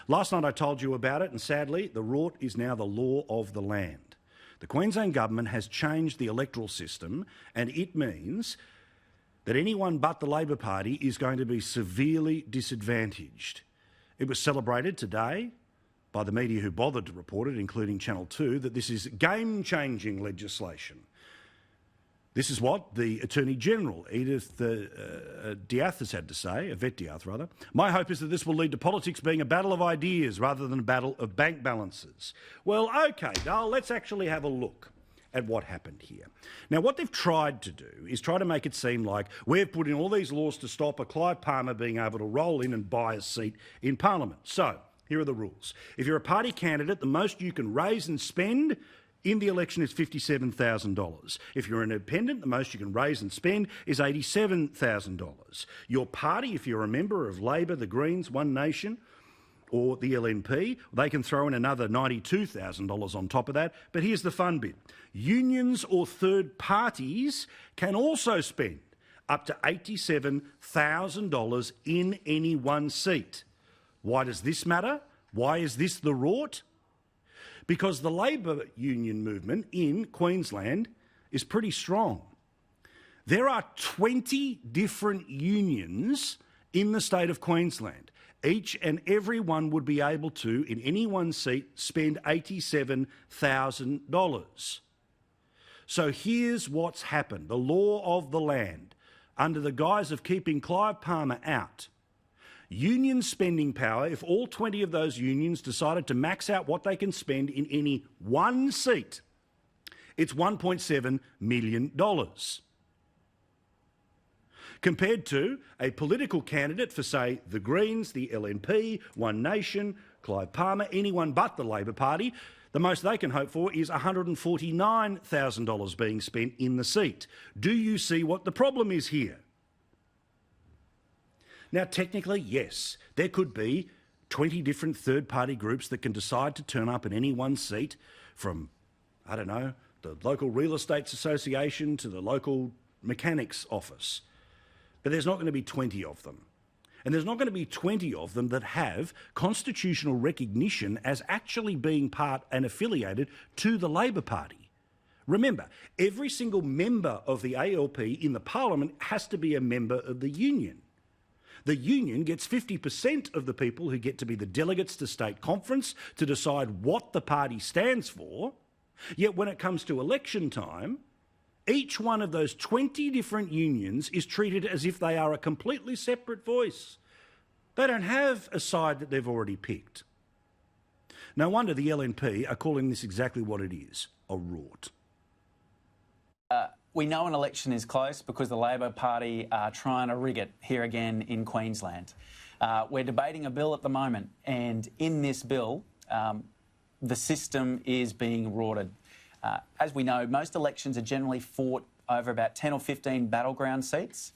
Last night I told you about it, and sadly, the rort is now the law of the land. The Queensland Government has changed the electoral system, and it means that anyone but the Labor Party is going to be severely disadvantaged. It was celebrated today by the media who bothered to report it, including Channel 2, that this is game-changing legislation. This is what the Attorney-General, Edith Diath, has had to say, Yvette Diath rather. My hope is that this will lead to politics being a battle of ideas rather than a battle of bank balances. Well, OK, Dale, let's actually have a look at what happened here. Now, what they've tried to do is try to make it seem like we've put in all these laws to stop a Clive Palmer being able to roll in and buy a seat in Parliament. So, here are the rules. If you're a party candidate, the most you can raise and spend in the election is $57,000. If you're an independent, the most you can raise and spend is $87,000. Your party, if you're a member of Labor, the Greens, One Nation, or the LNP, they can throw in another $92,000 on top of that. But here's the fun bit. Unions or third parties can also spend up to $87,000 in any one seat. Why does this matter? Why is this the rort? Because the Labor union movement in Queensland is pretty strong. There are 20 different unions in the state of Queensland. Each and every one would be able to, in any one seat, spend $87,000. So here's what's happened. The law of the land, under the guise of keeping Clive Palmer out. Union spending power, if all 20 of those unions decided to max out what they can spend in any one seat, it's $1.7 million. Compared to a political candidate for, say, the Greens, the LNP, One Nation, Clive Palmer, anyone but the Labor Party, the most they can hope for is $149,000 being spent in the seat. Do you see what the problem is here? Now, technically, yes, there could be 20 different third-party groups that can decide to turn up in any one seat, from, I don't know, the local real estate association to the local mechanics office. But there's not going to be 20 of them. And there's not going to be 20 of them that have constitutional recognition as actually being part and affiliated to the Labor Party. Remember, every single member of the ALP in the Parliament has to be a member of the union. The union gets 50% of the people who get to be the delegates to state conference to decide what the party stands for, yet when it comes to election time, each one of those 20 different unions is treated as if they are a completely separate voice. They don't have a side that they've already picked. No wonder the LNP are calling this exactly what it is, a rort. We know an election is close because the Labor Party are trying to rig it here again in Queensland. We're debating a bill at the moment, and in this bill, the system is being rorted. As we know, most elections are generally fought over about 10 or 15 battleground seats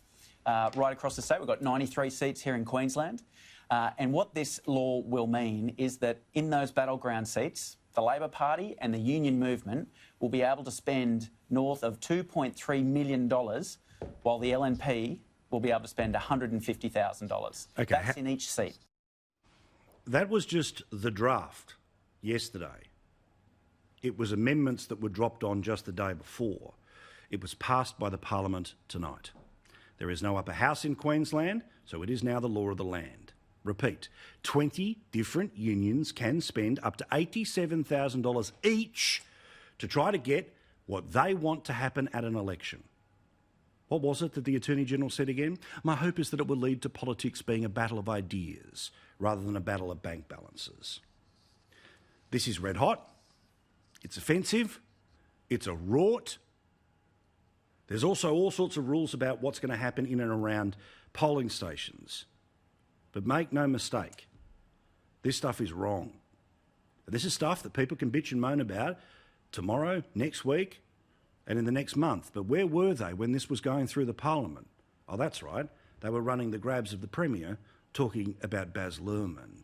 right across the state. We've got 93 seats here in Queensland. And what this law will mean is that in those battleground seats, the Labor Party and the union movement will be able to spend north of $2.3 million, while the LNP will be able to spend $150,000. Okay. That's in each seat. That was just the draft yesterday. It was amendments that were dropped on just the day before. It was passed by the Parliament tonight. There is no upper house in Queensland, so it is now the law of the land. Repeat, 20 different unions can spend up to $87,000 each to try to get what they want to happen at an election. What was it that the Attorney-General said again? My hope is that it will lead to politics being a battle of ideas rather than a battle of bank balances. This is red hot. It's offensive. It's a rort. There's also all sorts of rules about what's going to happen in and around polling stations. But make no mistake, this stuff is wrong. This is stuff that people can bitch and moan about tomorrow, next week, and in the next month. But where were they when this was going through the Parliament? Oh, that's right. They were running the grabs of the Premier, talking about Baz Luhrmann.